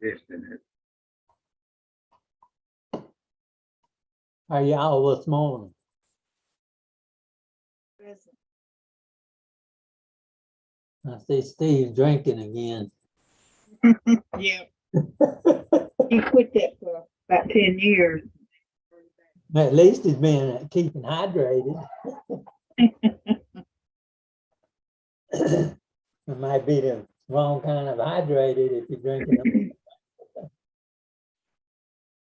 Isn't it? How y'all this morning? I see Steve drinking again. Yeah, he quit that for about 10 years. At least he's been keeping hydrated. It might be the wrong kind of hydrated if you're drinking.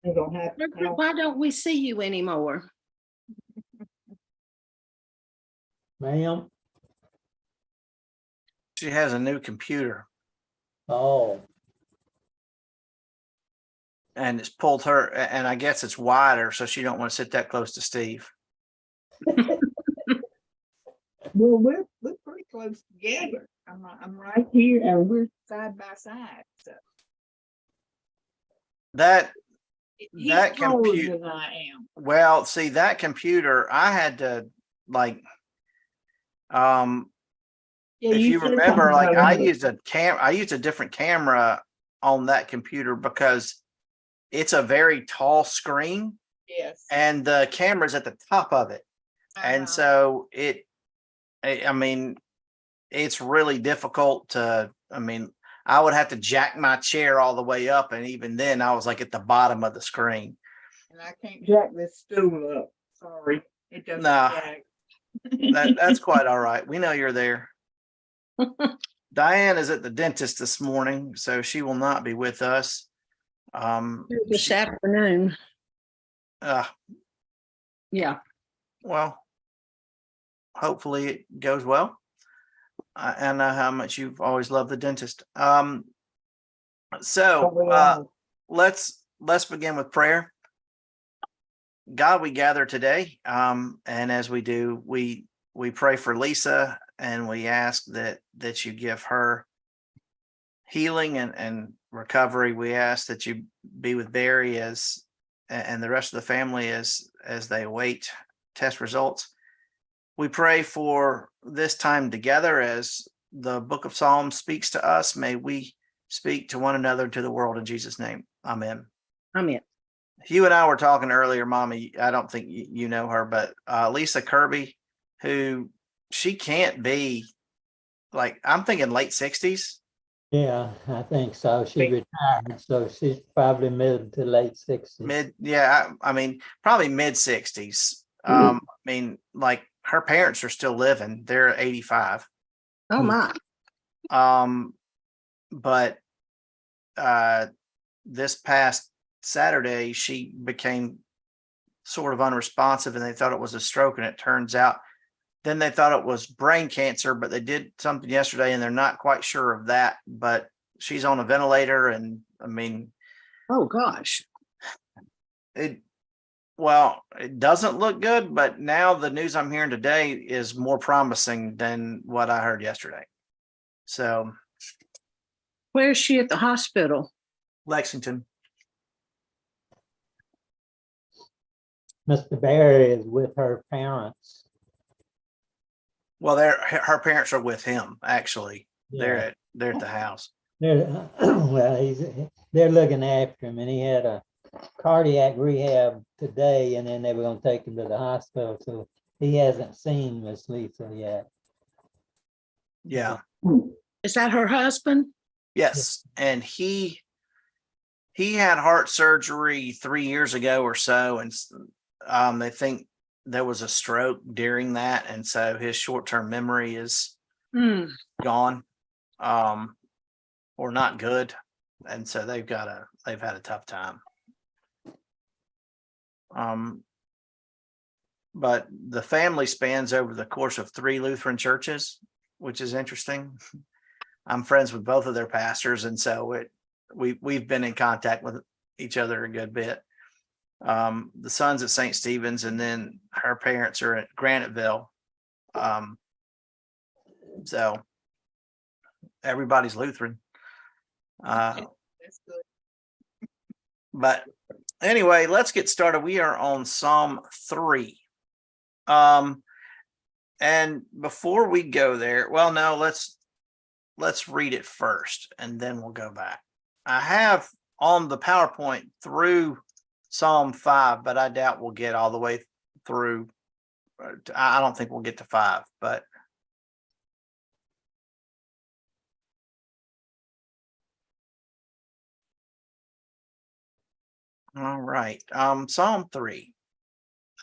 We're gonna have to Margaret, why don't we see you anymore? Ma'am? She has a new computer Oh, and it's pulled her, and I guess it's wider, so she don't want to sit that close to Steve. Well, we're pretty close together. I'm right here and we're side by side, so. That He's That taller computer, than I am. well, see, that computer, I had to like, Yeah, if you said remember, something like about I it. used a different camera on that computer because it's a very tall screen Yes. and the camera's at the top of it. And so I mean, it's really difficult to, I would have to jack my chair all the way up. And even then I was like at the bottom of the screen. And I can't jack this stool up. Sorry. It doesn't Nah. jack. That's quite all right. We know you're there. Diane is at the dentist this morning, so she will not be with us. This afternoon. Yeah. Well, hopefully it goes well. I know how much you've always loved the dentist. Let's begin with prayer. God, we gather today, and as we do, we pray for Lisa, and we ask that you give her healing and recovery. We ask that you be with Barry and the rest of the family as they await test results. We pray for this time together as the book of Psalms speaks to us. May we speak to one another, to the world, in Jesus' name. Amen. Amen. You and I were talking earlier, Mommy. I don't think you know her, but Lisa Kirby, who she can't be like, I'm thinking late 60s. yeah, I think so. She retired, so she's probably mid to late 60s. Probably mid 60s. Like her parents are still living. They're 85. Oh my. But this past Saturday, she became sort of unresponsive and they thought it was a stroke, and it turns out then they thought it was brain cancer, but they did something yesterday and they're not quite sure of that, but she's on a ventilator. And Oh gosh. it doesn't look good, but now the news I'm hearing today is more promising than what I heard yesterday. So Where is she at the hospital? Lexington. Mr. Barry is with her parents. Well, her parents are with him, actually. Yeah. They're at the house. They're looking after him, and he had a cardiac rehab today, and then they were going to take him to the hospital. So he hasn't seen Miss Lisa yet. Yeah. Is that her husband? Yes. And he had heart surgery 3 years ago or so, and they think there was a stroke during that, and so his short-term memory is gone, or not good, and so they've had a tough time. But the family spans over the course of 3 Lutheran churches, which is interesting. I'm friends with both of their pastors, and so we've been in contact with each other a good bit. The son's at St. Stephen's, and then her parents are at Graniteville. So everybody's Lutheran. That's good. But anyway, let's get started. We are on Psalm 3. And before we go there, well, no, let's read it first and then we'll go back. I have on the PowerPoint through Psalm 5, but I doubt we'll get all the way through. I don't think we'll get to 5, but all right. Psalm 3.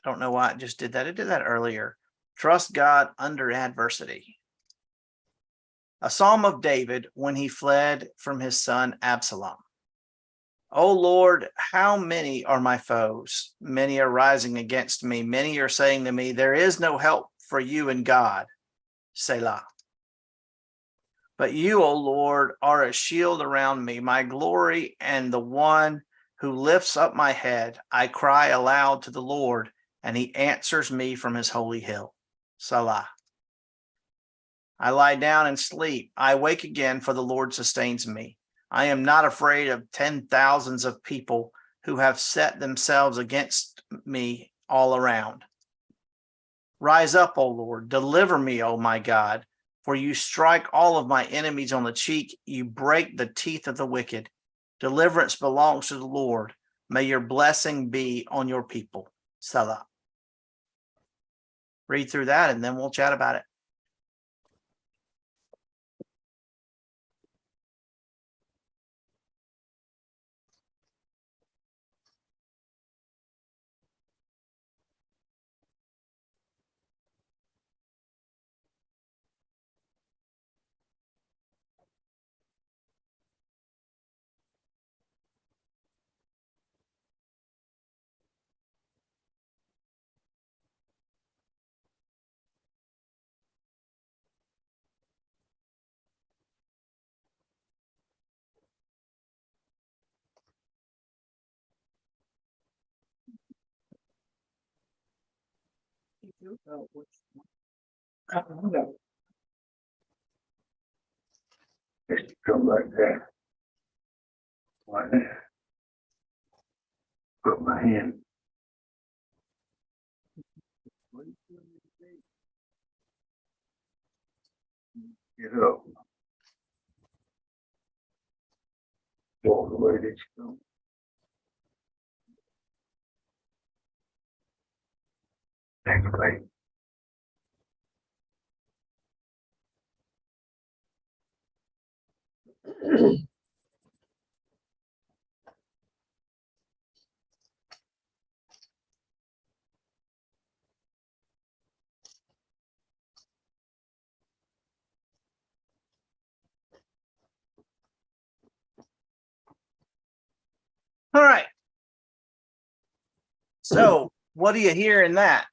I don't know why it just did that. It did that earlier. Trust God under adversity. A psalm of David when he fled from his son Absalom. O Lord, how many are my foes? Many are rising against me. Many are saying to me, there is no help for you in God. Selah. But you, O Lord, are a shield around me, my glory and the one who lifts up my head. I cry aloud to the Lord, and he answers me from his holy hill. Salah. I lie down and sleep. I wake again, for the Lord sustains me. I am not afraid of 10,000s of people who have set themselves against me all around. Rise up, O Lord, deliver me, O my God, for you strike all of my enemies on the cheek. You break the teeth of the wicked. Deliverance belongs to the Lord. May your blessing be on your people. Salah. Read through that and then we'll chat about it. I don't know. Just come like that. Like that. Put my hand. Get up. Walk the way that you go. Next place. All right. So what do you hear in that?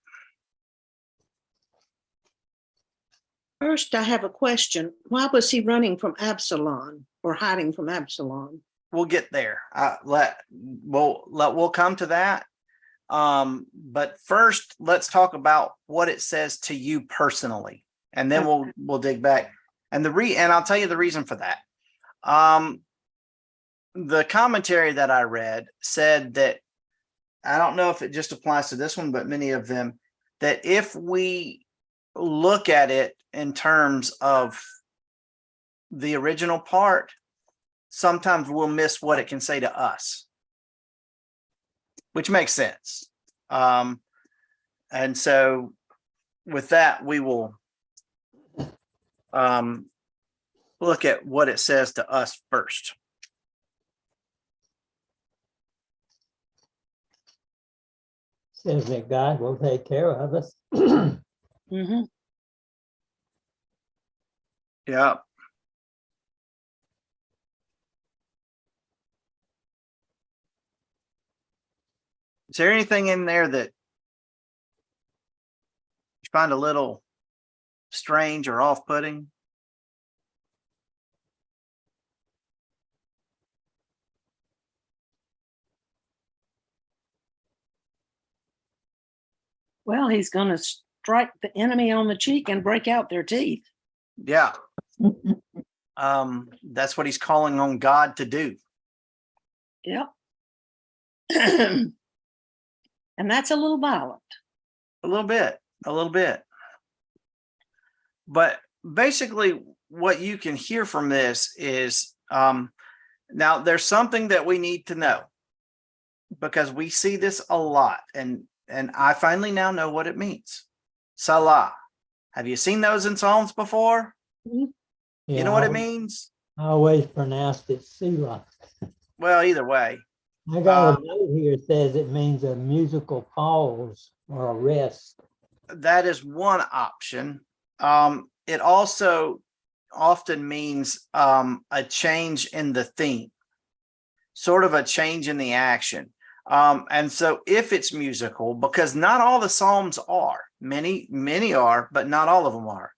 First, I have a question. Why was he running from Absalom or hiding from Absalom? We'll get there. We'll come to that. But first, let's talk about what it says to you personally, and then we'll dig back. And I'll tell you the reason for that. The commentary that I read said that, I don't know if it just applies to this one, but many of them, that if we look at it in terms of the original part, sometimes we'll miss what it can say to us, which makes sense. And so with that, we will look at what it says to us first. Says that God will take care of us. Mm-hmm. Yeah. Is there anything in there that you find a little strange or off-putting? Well, he's going to strike the enemy on the cheek and break out their teeth. Yeah. That's what he's calling on God to do. Yep. And that's a little violent. A little bit. But basically what you can hear from this is Now, there's something that we need to know because we see this a lot, and I finally now know what it means. Salah. Have you seen those in Psalms before? You Yeah, know what it means? I always pronounced it Selah. Well, either way, I got a note here that says it means a musical pause or a rest. that is one option. It also often means a change in the theme, sort of a change in the action. And so if it's musical, because not all the Psalms are, many are, but not all of them are.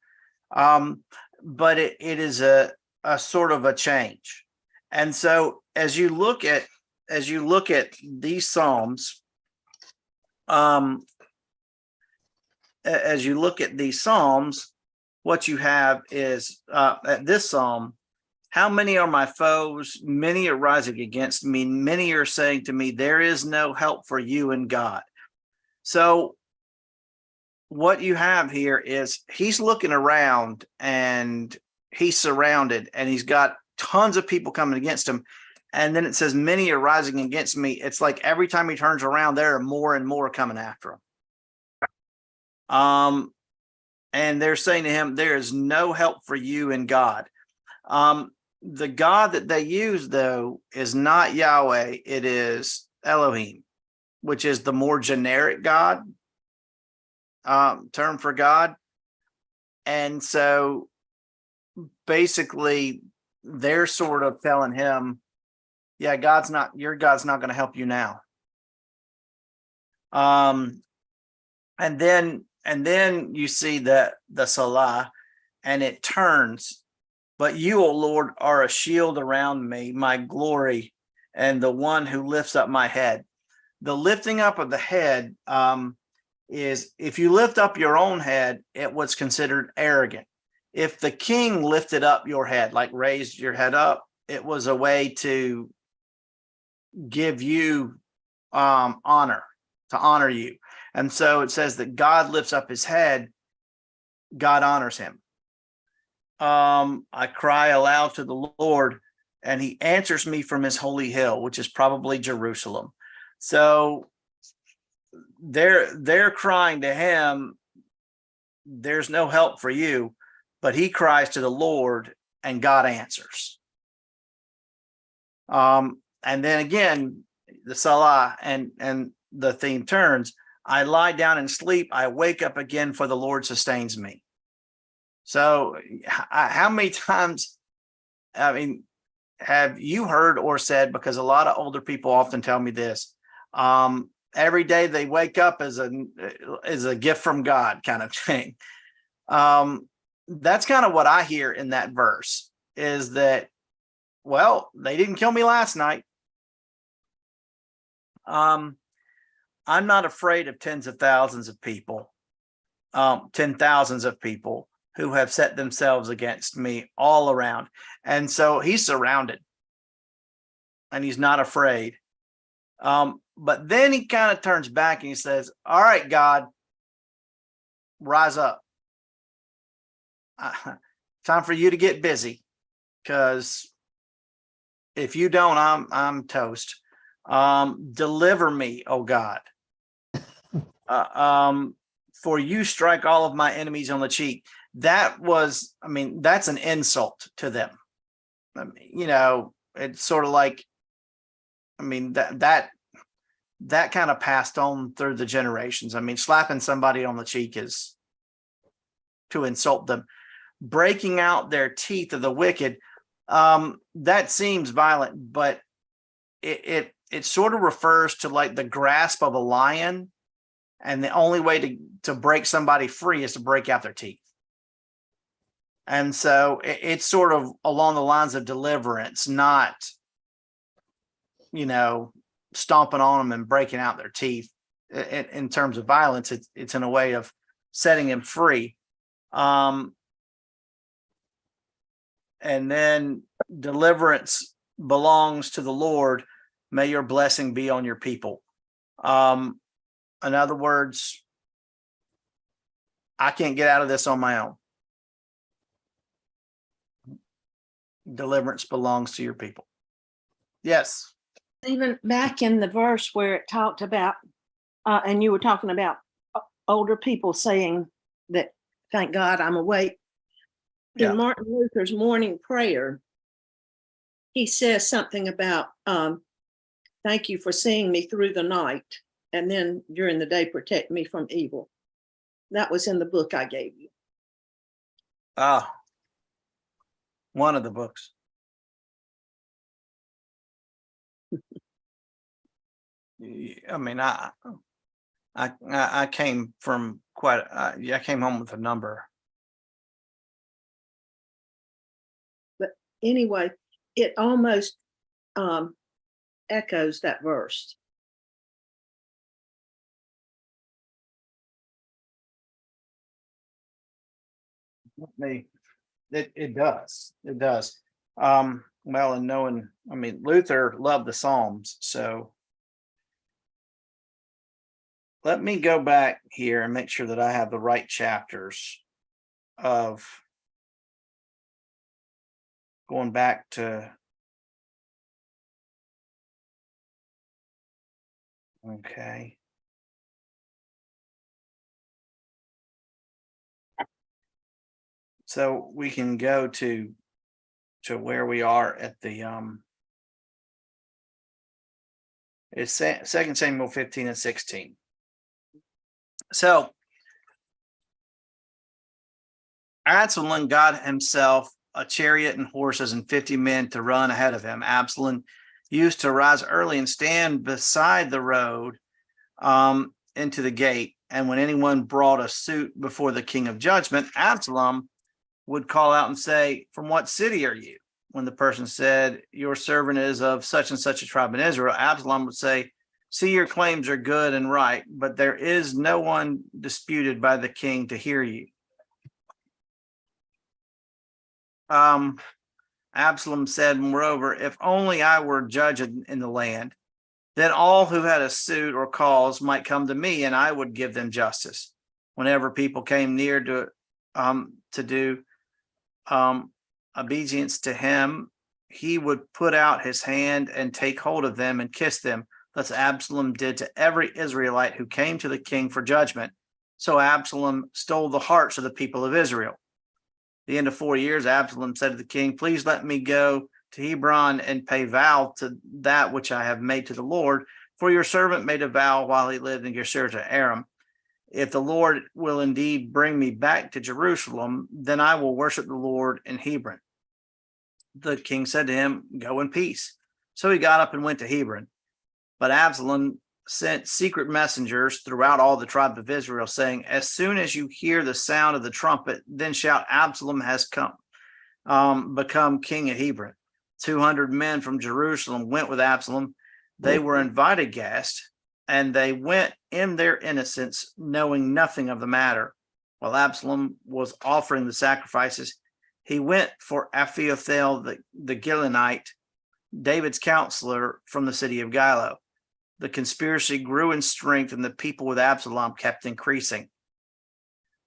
But it is a sort of a change. And so as you look at these Psalms, what you have is at this Psalm, how many are my foes? Many are rising against me. Many are saying to me, there is no help for you in God. So what you have here is he's looking around and he's surrounded and he's got tons of people coming against him. And then it says, many are rising against me. It's like every time he turns around, there are more and more coming after him. And they're saying to him, there is no help for you in God. The God that they use, though, is not Yahweh. It is Elohim, which is the more generic God term for God. And so basically they're sort of telling him, yeah, your God's not going to help you now. And then you see the Salah, and it turns. But you, O Lord, are a shield around me, my glory, and the one who lifts up my head. The lifting up of the head is, if you lift up your own head, it was considered arrogant. If the king lifted up your head, like raised your head up, it was a way to give you honor, to honor you. And so it says that God lifts up his head, God honors him. I cry aloud to the Lord, and he answers me from his holy hill, which is probably Jerusalem. So they're crying to him, there's no help for you, but he cries to the Lord and God answers. And then again, the Salah and the theme turns, I lie down and sleep, I wake up again, for the Lord sustains me. So how many times, I mean, have you heard or said, because a lot of older people often tell me this, every day they wake up is a gift from God kind of thing. That's kind of what I hear in that verse, is that, well, they didn't kill me last night. I'm not afraid of tens of thousands of people, 10,000s of people who have set themselves against me all around. And so he's surrounded and he's not afraid. But then he kind of turns back and he says, all right, God, rise up. Time for you to get busy, because if you don't, I'm toast. Deliver me, oh God. For you strike all of my enemies on the cheek. That was, I mean, that's an insult to them. I mean, you know, it's sort of like, I mean, that kind of passed on through the generations. I mean, slapping somebody on the cheek is to insult them. Breaking out their teeth of the wicked, that seems violent, but it sort of refers to like the grasp of a lion, and the only way to break somebody free is to break out their teeth. And so it's sort of along the lines of deliverance, not, you know, stomping on them and breaking out their teeth. In terms of violence, it's in a way of setting him free. And then deliverance belongs to the Lord. May your blessing be on your people. In other words, I can't get out of this on my own. Deliverance belongs to your people. Yes. Even back in the verse where it talked about, and you were talking about older people saying that, thank God I'm awake. Yeah. In Martin Luther's morning prayer, he says something about, thank you for seeing me through the night, and then during the day, protect me from evil. That was in the book I gave you. Ah, one of the books. I mean, I came from quite. I came home with a number. But anyway, it almost echoes that verse. It does. It does. Well, and knowing, I mean, Luther loved the Psalms, so let me go back here and make sure that I have the right chapters of going back to. Okay. So we can go to where we are at the it's 2 Samuel 15 and 16. So Absalom got himself a chariot and horses and 50 men to run ahead of him. Absalom used to rise early and stand beside the road into the gate. And when anyone brought a suit before the king of judgment, Absalom would call out and say, "From what city are you?" When the person said, "Your servant is of such and such a tribe in Israel," Absalom would say, "See, your claims are good and right, but there is no one disputed by the king to hear you." Absalom said, moreover, "If only I were judge in the land, then all who had a suit or cause might come to me, and I would give them justice." Whenever people came near to do obedience to him, he would put out his hand and take hold of them and kiss them. Thus Absalom did to every Israelite who came to the king for judgment. So Absalom stole the hearts of the people of Israel. At the end of 4 years, Absalom said to the king, "Please let me go to Hebron and pay vow to that which I have made to the Lord, for your servant made a vow while he lived in Geshur to Aram. If the Lord will indeed bring me back to Jerusalem, then I will worship the Lord in Hebron." The king said to him, "Go in peace." So he got up and went to Hebron. But Absalom sent secret messengers throughout all the tribe of Israel, saying, "As soon as you hear the sound of the trumpet, then shout, Absalom has become king at Hebron." 200 men from Jerusalem went with Absalom. They were invited guests, and they went in their innocence, knowing nothing of the matter. While Absalom was offering the sacrifices, he went for Ahithophel the Gilonite, David's counselor from the city of Gilo. The conspiracy grew in strength, and the people with Absalom kept increasing.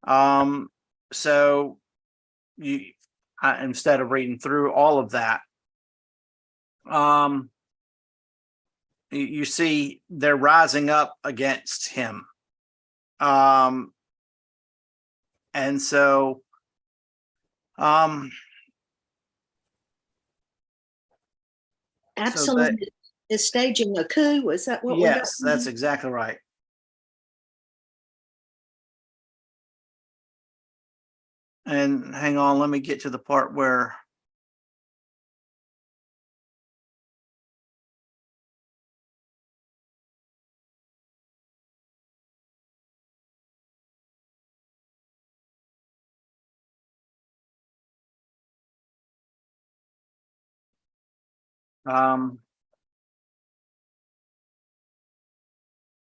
So instead of reading through all of that, you see they're rising up against him. And so Absalom is staging a coup. Is that what? Yes, that's exactly right. And hang on, let me get to the part where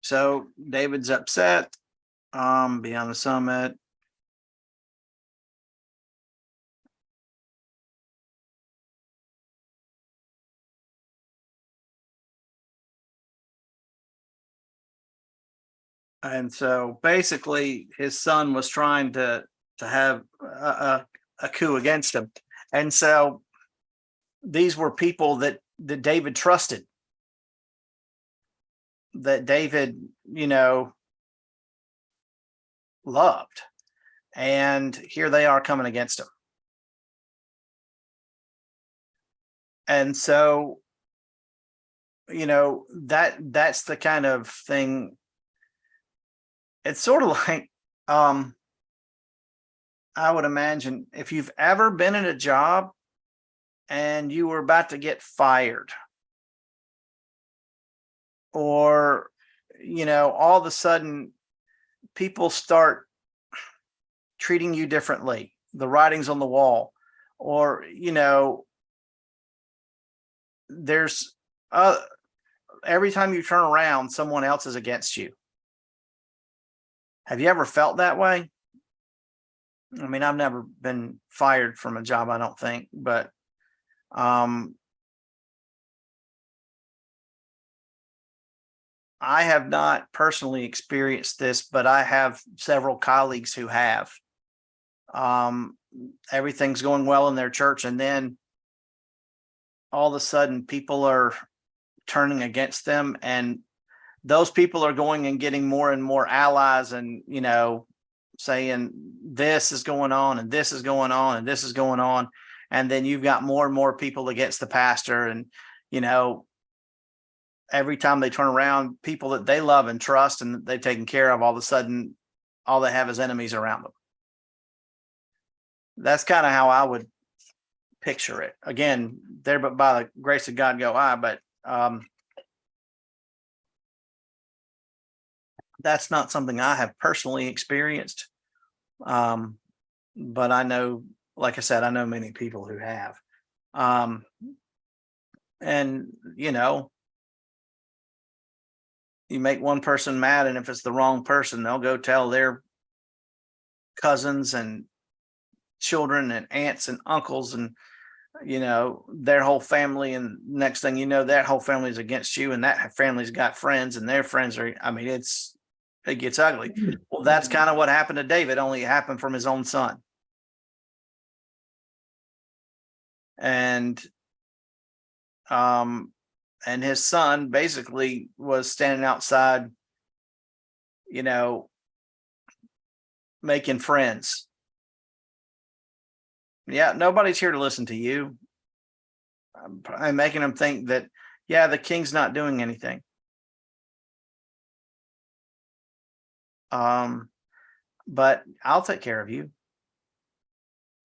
so David's upset beyond the summit. And so basically his son was trying to have a coup against him. And so these were people that David trusted, that David, loved. And here they are coming against him. And so, that's the kind of thing. It's sort of like, I would imagine if you've ever been in a job and you were about to get fired, or, all of a sudden people start treating you differently, the writing's on the wall, or, there's every time you turn around, someone else is against you. Have you ever felt that way? I mean, I've never been fired from a job, I don't think, but I have not personally experienced this, but I have several colleagues who have. Everything's going well in their church, and then all of a sudden people are turning against them, and those people are going and getting more and more allies, and saying this is going on and this is going on and this is going on, and then you've got more and more people against the pastor, and every time they turn around, people that they love and trust and that they've taken care of, all of a sudden all they have is enemies around them. That's kind of how I would picture it. Again, there but by the grace of God go I, but that's not something I have personally experienced. But I know, like I said, I know many people who have. And you make one person mad, and if it's the wrong person, they'll go tell their cousins and children and aunts and uncles and their whole family, and next thing you know, that whole family is against you, and that family's got friends, and their friends are, it gets ugly. Well, that's kind of what happened to David, only it happened from his own son. And his son basically was standing outside, making friends. Yeah, nobody's here to listen to you. I'm making them think that, yeah, the king's not doing anything. But I'll take care of you.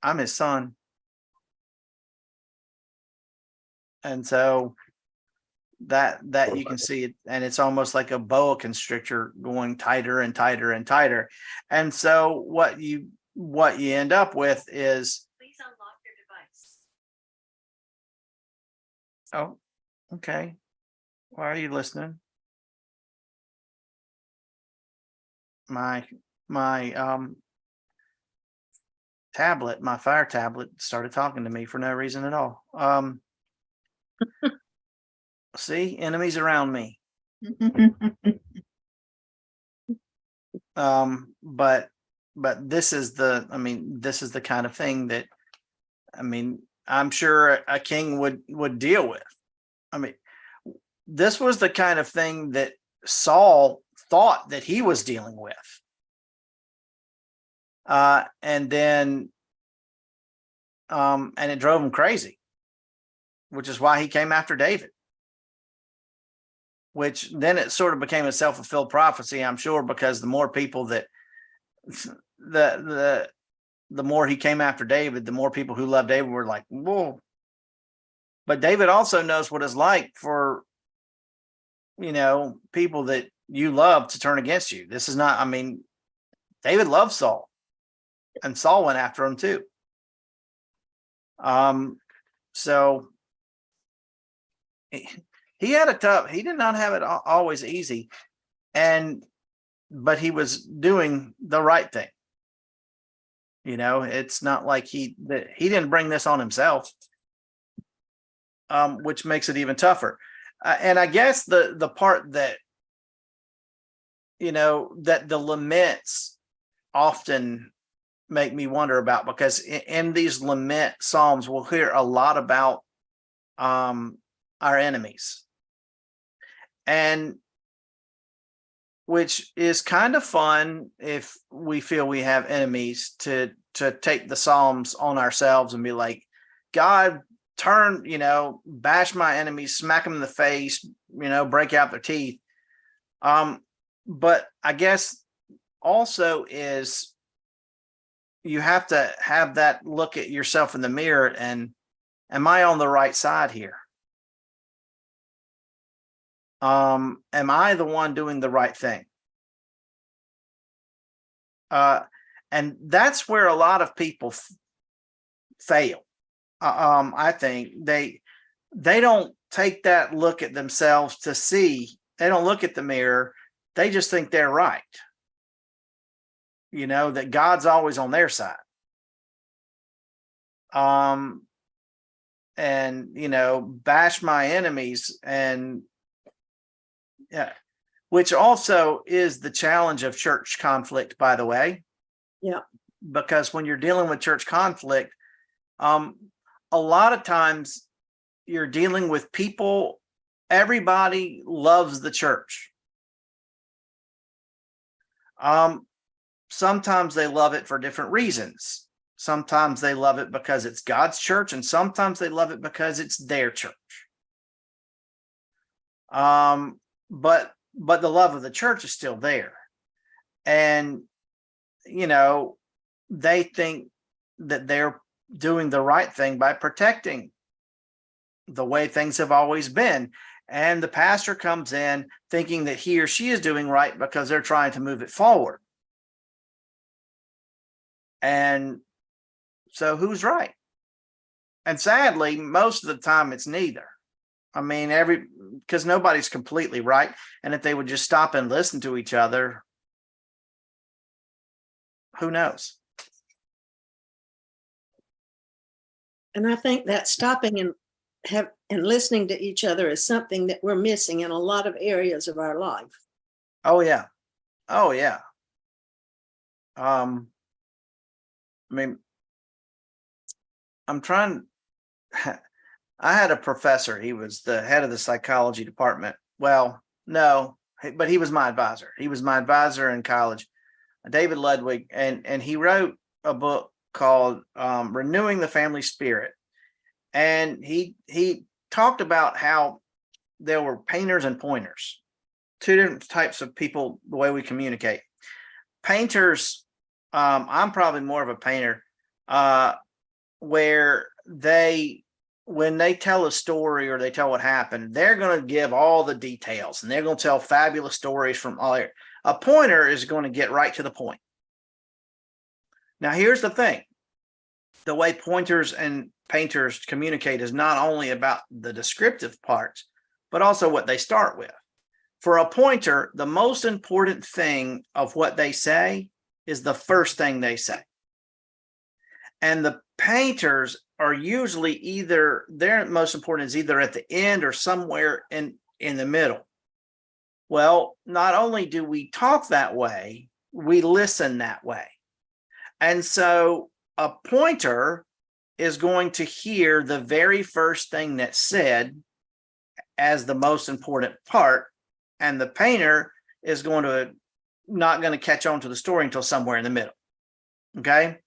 I'm his son. And so that you can see it, and it's almost like a boa constrictor going tighter and tighter and tighter. And so what you end up with is, please unlock your device. oh, okay. Why are you listening? My tablet, my Fire tablet started talking to me for no reason at all. See, enemies around me. But this is the kind of thing that, I'm sure a king would deal with. This was the kind of thing that Saul thought that he was dealing with. And then, and it drove him crazy, which is why he came after David. Which then it sort of became a self-fulfilled prophecy, I'm sure, because the more people that the more he came after David, the more people who loved David were like, whoa. But David also knows what it's like for, people that you love to turn against you. This is not, David loved Saul, and Saul went after him too. So he did not have it always easy, but he was doing the right thing. It's not like he didn't bring this on himself, which makes it even tougher. And I guess the part that, that the laments often make me wonder about, because in these lament psalms, we'll hear a lot about our enemies. And which is kind of fun if we feel we have enemies to take the Psalms on ourselves and be like, God, turn, bash my enemies, smack them in the face, break out their teeth. But I guess also is you have to have that look at yourself in the mirror and am I on the right side here? Am I the one doing the right thing? And that's where a lot of people fail. I think they don't take that look at themselves to see. They don't look at the mirror. They just think they're right. That God's always on their side. And bash my enemies, and yeah, which also is the challenge of church conflict, by the way. Yeah. Because when you're dealing with church conflict, a lot of times you're dealing with people, everybody loves the church. Sometimes they love it for different reasons. Sometimes they love it because it's God's church, and sometimes they love it because it's their church. But the love of the church is still there. And, they think that they're doing the right thing by protecting the way things have always been. And the pastor comes in thinking that he or she is doing right because they're trying to move it forward. And so who's right? And sadly, most of the time it's neither. I mean, because nobody's completely right. And if they would just stop and listen to each other, who knows? And I think that stopping and listening to each other is something that we're missing in a lot of areas of our life. Oh yeah. Oh yeah. I mean, I'm trying. I had a professor. He was the head of the psychology department. Well, no, but he was my advisor. He was my advisor in college, David Ludwig, and he wrote a book called Renewing the Family Spirit. And he talked about how there were painters and pointers, two different types of people, the way we communicate. Painters, I'm probably more of a painter, where when they tell a story or they tell what happened, they're going to give all the details and they're going to tell fabulous stories from all there. A pointer is going to get right to the point. Now, here's the thing. The way pointers and painters communicate is not only about the descriptive parts, but also what they start with. For a pointer, the most important thing of what they say is the first thing they say. And the painters are usually either, their most important is either at the end or somewhere in the middle. Well, not only do we talk that way, we listen that way. And so a pointer is going to hear the very first thing that's said as the most important part, and the painter is not going to catch on to the story until somewhere in the middle. Okay.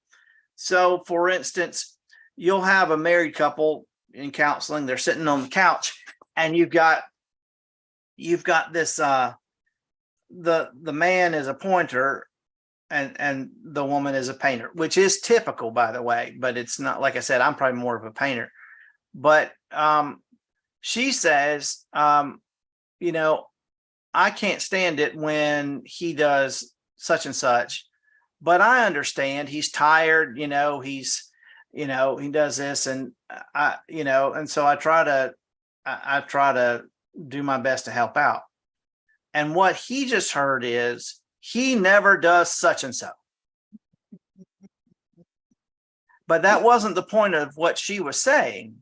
So for instance, you'll have a married couple in counseling, they're sitting on the couch, and you've got this the man is a pointer and the woman is a painter, which is typical, by the way, but it's not, like I said, I'm probably more of a painter. But she says, I can't stand it when he does such and such, but I understand he's tired, he does this, and and so I try to do my best to help out. And what he just heard is he never does such and so. But that wasn't the point of what she was saying,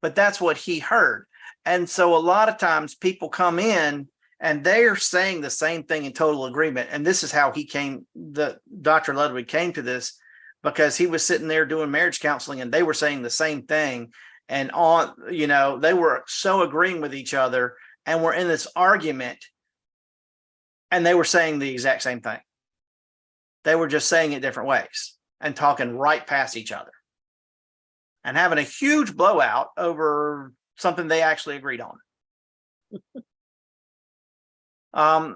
but that's what he heard. And so a lot of times people come in and they're saying the same thing in total agreement. And this is how Dr. Ludwig came to this, because he was sitting there doing marriage counseling and they were saying the same thing. and on, they were so agreeing with each other and were in this argument, and they were saying the exact same thing. They were just saying it different ways and talking right past each other and having a huge blowout over something they actually agreed on.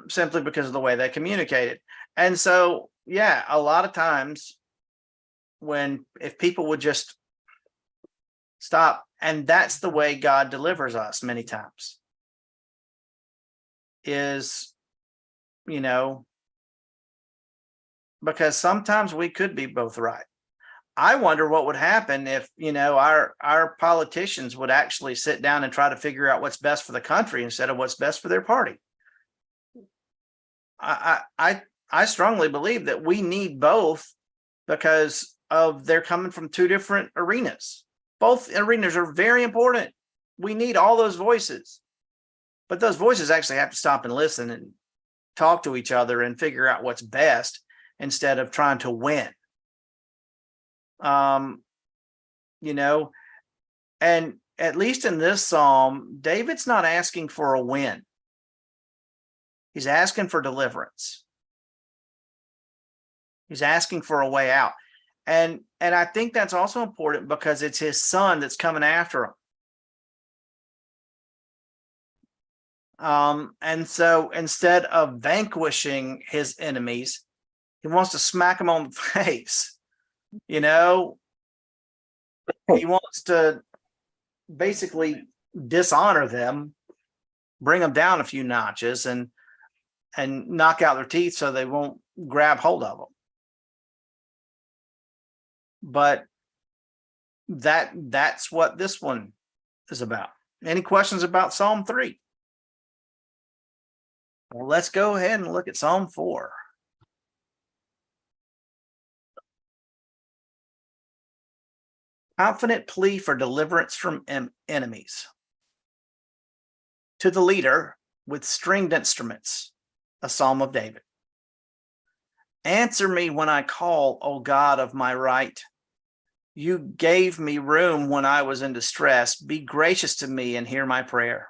Simply because of the way they communicated. And so, yeah, a lot of times if people would just stop, and that's the way God delivers us many times, is, because sometimes we could be both right. I wonder what would happen if, our politicians would actually sit down and try to figure out what's best for the country instead of what's best for their party. I strongly believe that we need both because of they're coming from two different arenas. Both arenas are very important. We need all those voices, but those voices actually have to stop and listen and talk to each other and figure out what's best instead of trying to win. And at least in this psalm, David's not asking for a win. He's asking for deliverance. He's asking for a way out. And I think that's also important because it's his son that's coming after him. And so instead of vanquishing his enemies, he wants to smack them on the face. He wants to basically dishonor them, bring them down a few notches, and knock out their teeth so they won't grab hold of them. But that's what this one is about. Any questions about Psalm 3? Well, let's go ahead and look at Psalm 4. Confident plea for deliverance from enemies. To the leader with stringed instruments, a psalm of David. Answer me when I call, O God of my right. You gave me room when I was in distress. Be gracious to me and hear my prayer.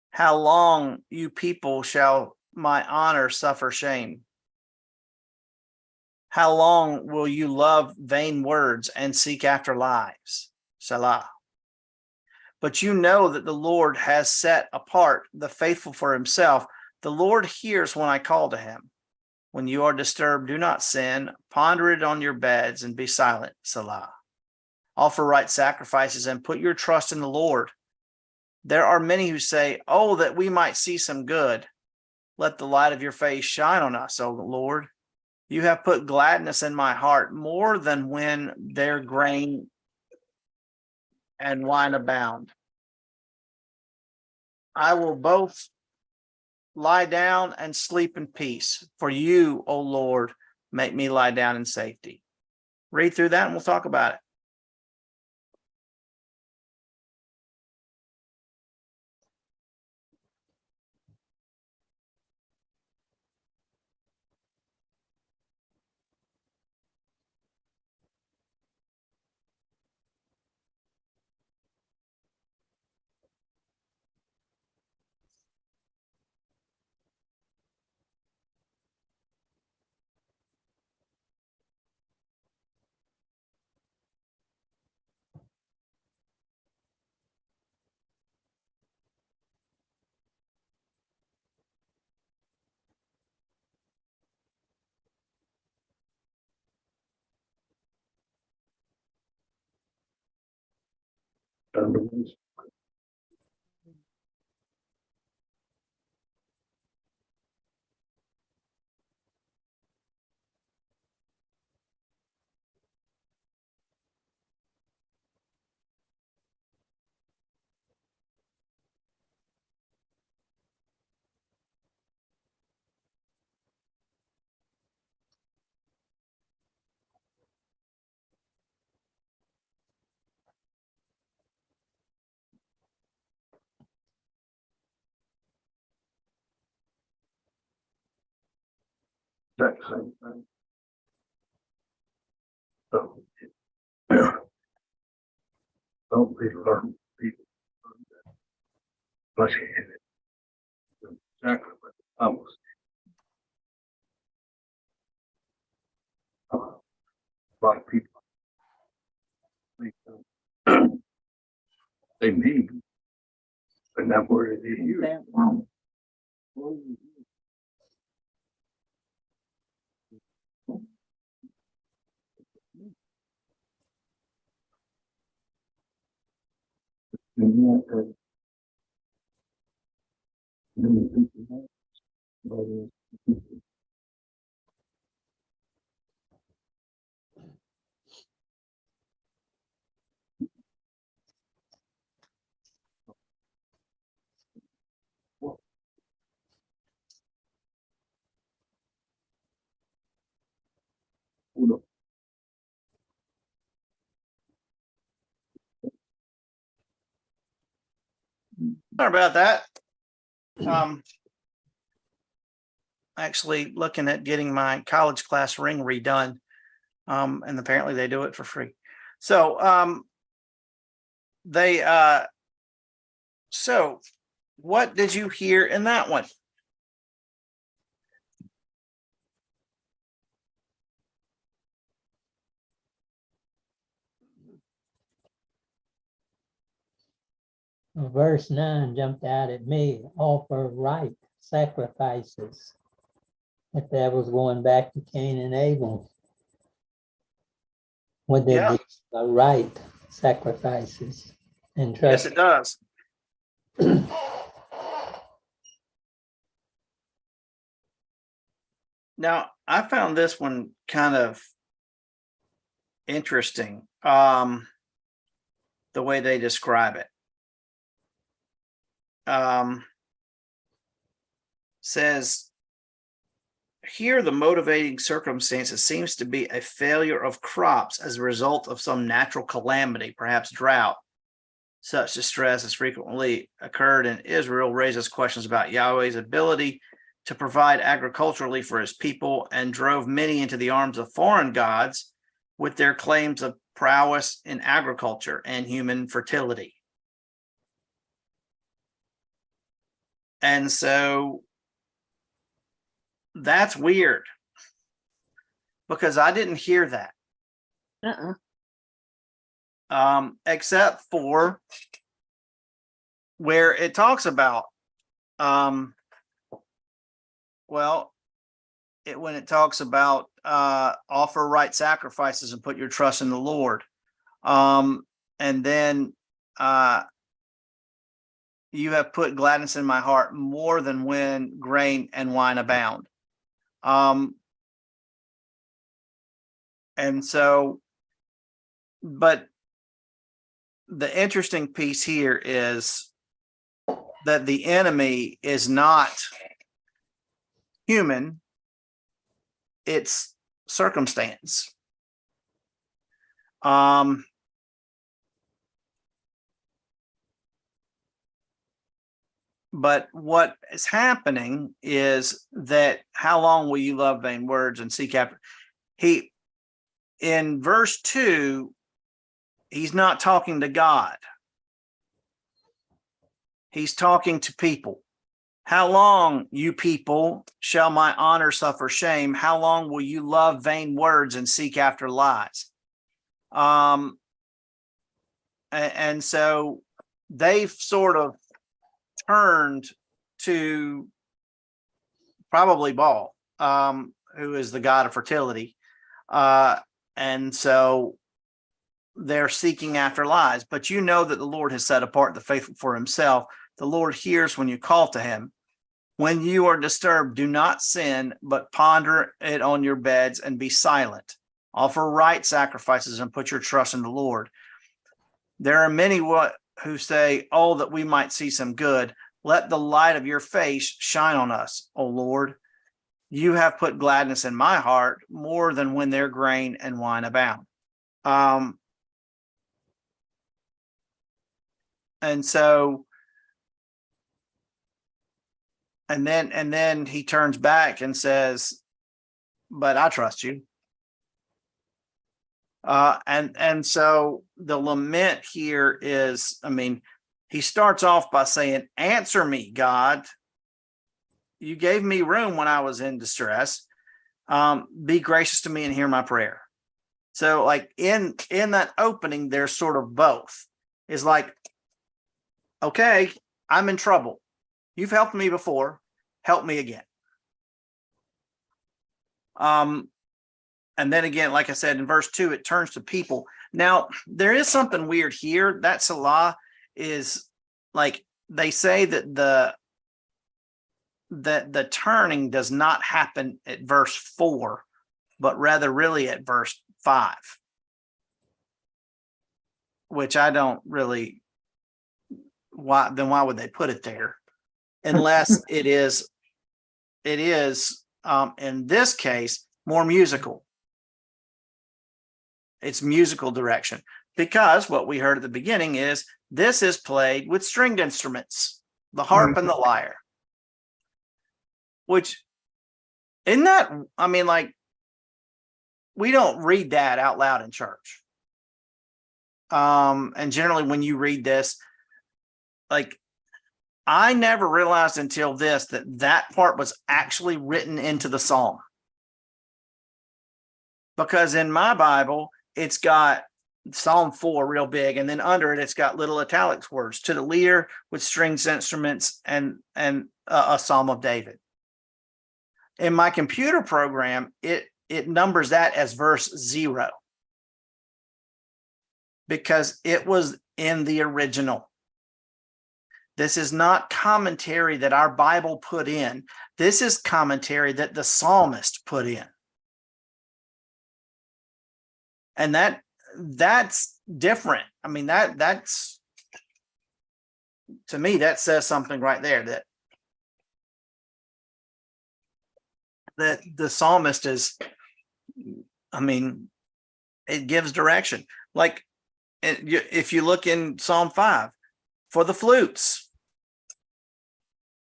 How long, you people, shall my honor suffer shame? How long will you love vain words and seek after lies? Selah. But you know that the Lord has set apart the faithful for himself. The Lord hears when I call to him. When you are disturbed, do not sin. Ponder it on your beds and be silent. Selah. Offer right sacrifices and put your trust in the Lord. There are many who say, oh, that we might see some good. Let the light of your face shine on us, O Lord. You have put gladness in my heart more than when their grain and wine abound. I will both lie down and sleep in peace. For you, O Lord, make me lie down in safety. Read through that and we'll talk about it. Exact same thing. So, Don't be learn people. Bless you. Exactly what I was. A lot of people. They mean, but not where they use. Sorry about that. Actually looking at getting my college class ring redone. And apparently they do it for free. So, so what did you hear in that one? Verse 9 jumped out at me, offer right sacrifices. If that was going back to Cain and Abel. Would there Yeah. be the right sacrifices? And Yes, trust. it does. Now, I found this one kind of interesting, the way they describe it. Says, here the motivating circumstances seems to be a failure of crops as a result of some natural calamity, perhaps drought. Such distress as frequently occurred in Israel raises questions about Yahweh's ability to provide agriculturally for his people and drove many into the arms of foreign gods with their claims of prowess in agriculture and human fertility. And so that's weird because I didn't hear that. Except for where it talks about, when it talks about offer right sacrifices and put your trust in the Lord. And then you have put gladness in my heart more than when grain and wine abound. And so, but the interesting piece here is that the enemy is not human, it's circumstance. But what is happening is that how long will you love vain words and seek after? He, in verse 2, he's not talking to God. He's talking to people. How long, you people, shall my honor suffer shame? How long will you love vain words and seek after lies? And so they've sort of turned to probably Baal, who is the god of fertility. And so they're seeking after lies. But you know that the Lord has set apart the faithful for himself. The Lord hears when you call to him. When you are disturbed, do not sin, but ponder it on your beds and be silent. Offer right sacrifices and put your trust in the Lord. There are many who say, oh, that we might see some good. Let the light of your face shine on us, O Lord. You have put gladness in my heart more than when their grain and wine abound. And so, and then he turns back and says, but I trust you. And so the lament here is, I mean, he starts off by saying, answer me, God. You gave me room when I was in distress. Be gracious to me and hear my prayer. So like in that opening, there's sort of both. It's like, okay, I'm in trouble. You've helped me before. Help me again. And then again, like I said, in verse 2, it turns to people. Now, there is something weird here. That Salah is like, they say that the turning does not happen at verse 4, but rather really at verse 5, which I don't really, why would they put it there? Unless it is in this case, more musical. It's musical direction, because what we heard at the beginning is this is played with stringed instruments, the harp and the lyre, which isn't that, I mean, like, we don't read that out loud in church. And generally when you read this, like, I never realized until this that part was actually written into the psalm. Because in my Bible, it's got Psalm 4 real big, and then under it, it's got little italics words, to the leader with strings instruments and a Psalm of David. In my computer program, it numbers that as verse 0 because it was in the original. This is not commentary that our Bible put in. This is commentary that the psalmist put in. And that's different. I mean, that's to me, that says something right there, that the psalmist is, I mean, it gives direction. Like if you look in Psalm 5 for the flutes,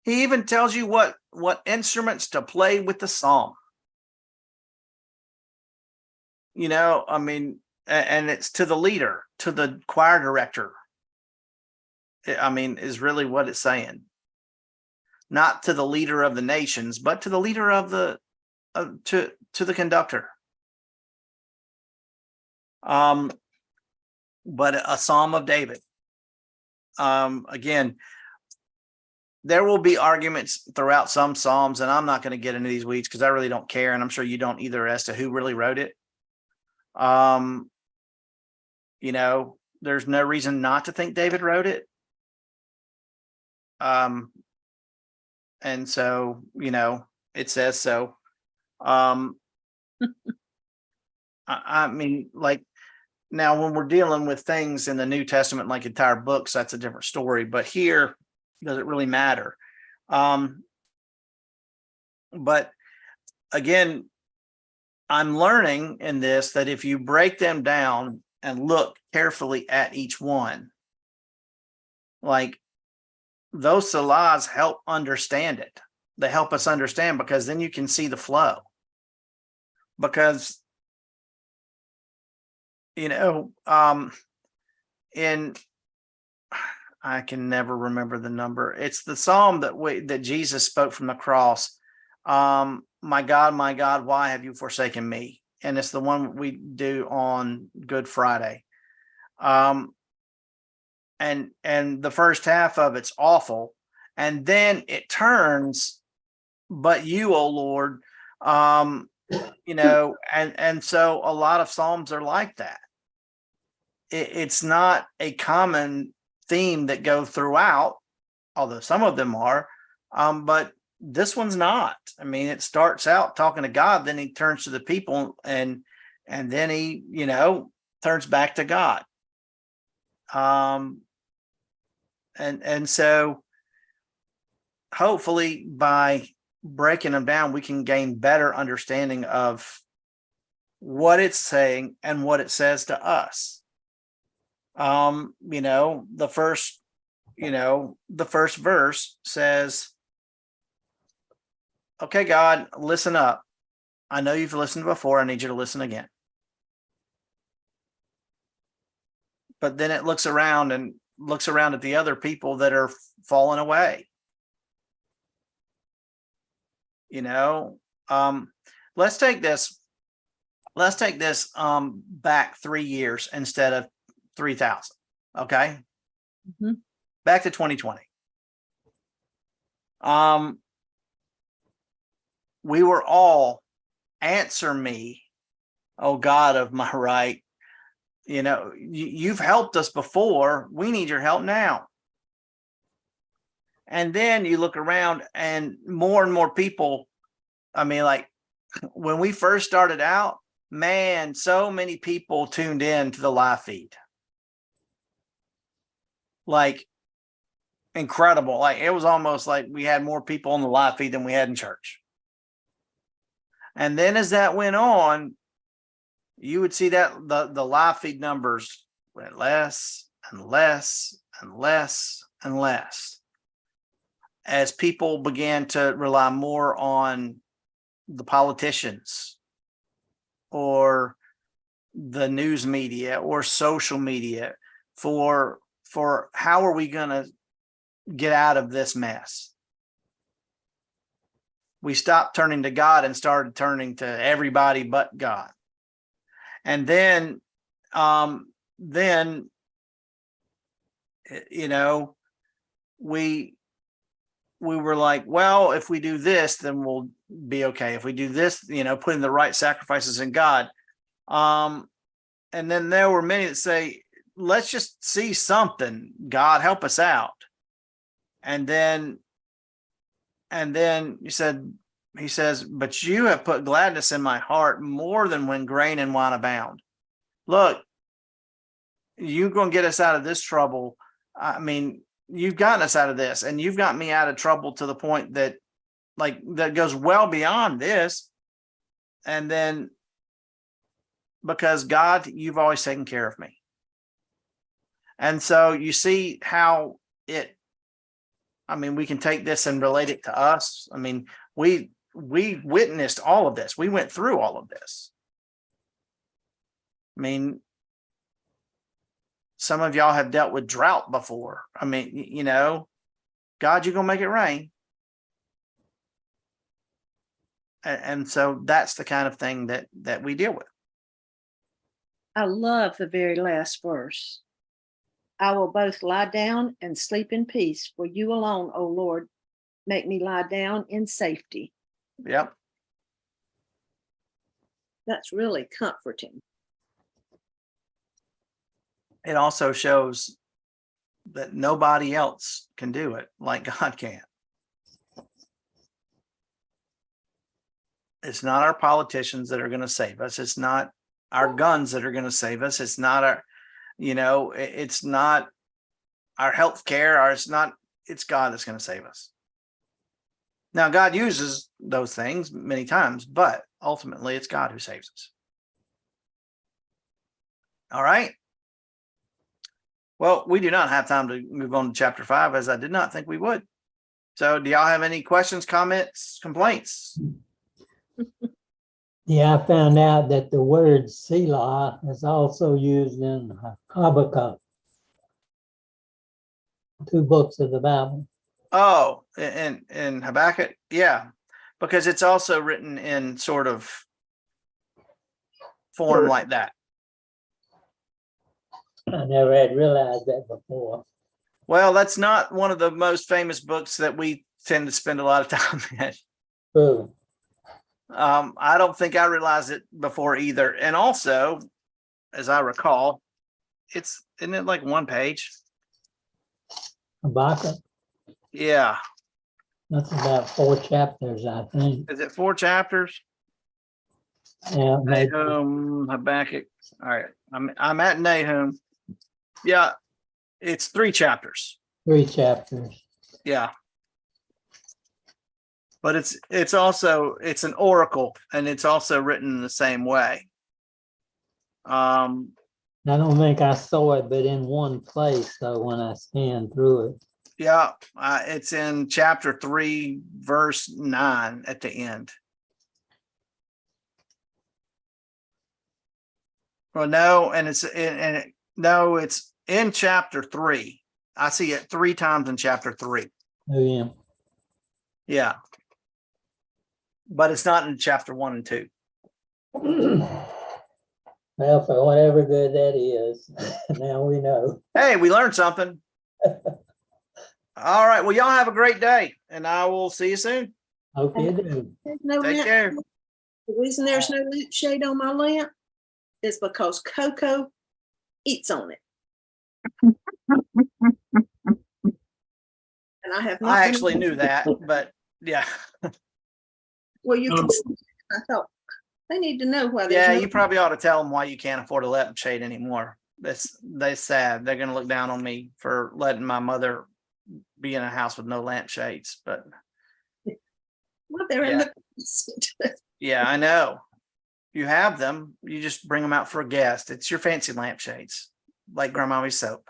he even tells you what instruments to play with the psalm. You know, I mean, and it's to the leader, to the choir director. I mean, is really what it's saying. Not to the leader of the nations, but to the leader of to the conductor. But a Psalm of David. Again, there will be arguments throughout some Psalms, and I'm not going to get into these weeds because I really don't care, and I'm sure you don't either, as to who really wrote it. You know, there's no reason not to think David wrote it. And so, you know, it says so. I mean, like, now when we're dealing with things in the New Testament, like entire books, that's a different story. But here, does it really matter? But again, I'm learning in this that if you break them down and look carefully at each one, like, those salahs help understand it. They help us understand, because then you can see the flow. Because, you know, I can never remember the number. It's the psalm that Jesus spoke from the cross. My God, why have you forsaken me? And it's the one we do on Good Friday. And the first half of it's awful. And then it turns, but you, O Lord, you know, and so a lot of Psalms are like that. It's not a common theme that go throughout, although some of them are, but this one's not. I mean, it starts out talking to God, then he turns to the people, and then he, you know, turns back to God. And so hopefully by breaking them down, we can gain better understanding of what it's saying and what it says to us. You know, the first verse says, okay, God, listen up. I know you've listened before. I need you to listen again. but then it looks around at the other people that are falling away. Let's take this back 3 years instead of 3,000. Okay. Mhm. Back to 2020. We were all, answer me, oh God of my right. You've helped us before. We need your help now. And then you look around and more people. I mean, like when we first started out, man, so many people tuned in to the live feed. Like incredible. Like it was almost like we had more people on the live feed than we had in church. And then as that went on, you would see that the live feed numbers went less and less and less and less as people began to rely more on the politicians or the news media or social media for how are we going to get out of this mess. We stopped turning to God and started turning to everybody but God. And then we were like, well, if we do this, then we'll be okay. If we do this, put in the right sacrifices in God. And then there were many that say, let's just see something. God, help us out. And then he says, but you have put gladness in my heart more than when grain and wine abound. Look, you're going to get us out of this trouble. I mean, you've gotten us out of this, and you've got me out of trouble to the point that that goes well beyond this. And then because God, you've always taken care of me. And so you see how we can take this and relate it to us. I mean, we witnessed all of this. We went through all of this. I mean, some of y'all have dealt with drought before. I mean, God, you're going to make it rain. And so that's the kind of thing that we deal with. I love the very last verse. I will both lie down and sleep in peace, for you alone, O Lord, make me lie down in safety. Yep. That's really comforting. It also shows that nobody else can do it like God can. It's not our politicians that are going to save us. It's not our guns that are going to save us. It's not our, it's not our health care. It's God that's going to save us. Now, God uses those things many times, but ultimately it's God who saves us. All right. Well, we do not have time to move on to chapter 5, as I did not think we would. So do y'all have any questions, comments, complaints? Yeah, I found out that the word Selah is also used in Habakkuk, 2 books of the Bible. Oh, in Habakkuk? Yeah, because it's also written in sort of form like that. I never had realized that before. Well, that's not one of the most famous books that we tend to spend a lot of time in. True. I don't think I realized it before either. And also, as I recall, isn't it like 1 page? Habakkuk, Yeah. that's about 4 chapters, I think. Is it 4 chapters? Yeah, maybe. Nahum, Habakkuk. All right. I'm at Nahum. Yeah. It's 3 chapters. 3 chapters. Yeah. But it's an oracle, and it's also written in the same way. I don't think I saw it, but in one place, so when I scanned through it. Yeah, it's in chapter 3, verse 9 at the end. Well, no, and it's in chapter 3. I see it 3 times in chapter 3. Oh, yeah. Yeah. But it's not in chapter 1 and 2. Well, for whatever good that is, now we know. Hey, we learned something. All right. Well, y'all have a great day, and I will see you soon. Hope you do. There's no Take lamp- care. The reason there's no lampshade on my lamp is because Coco eats on it. And I have not. I been- actually knew that, but yeah. Well, you can. I thought they need to know why. there's Yeah, no- you probably ought to tell them why you can't afford a lampshade anymore. They sad. They're gonna look down on me for letting my mother be in a house with no lampshades. But Well, they're in Yeah. the. yeah, I know. You have them. You just bring them out for a guest. It's your fancy lampshades, like grandmommy's soap.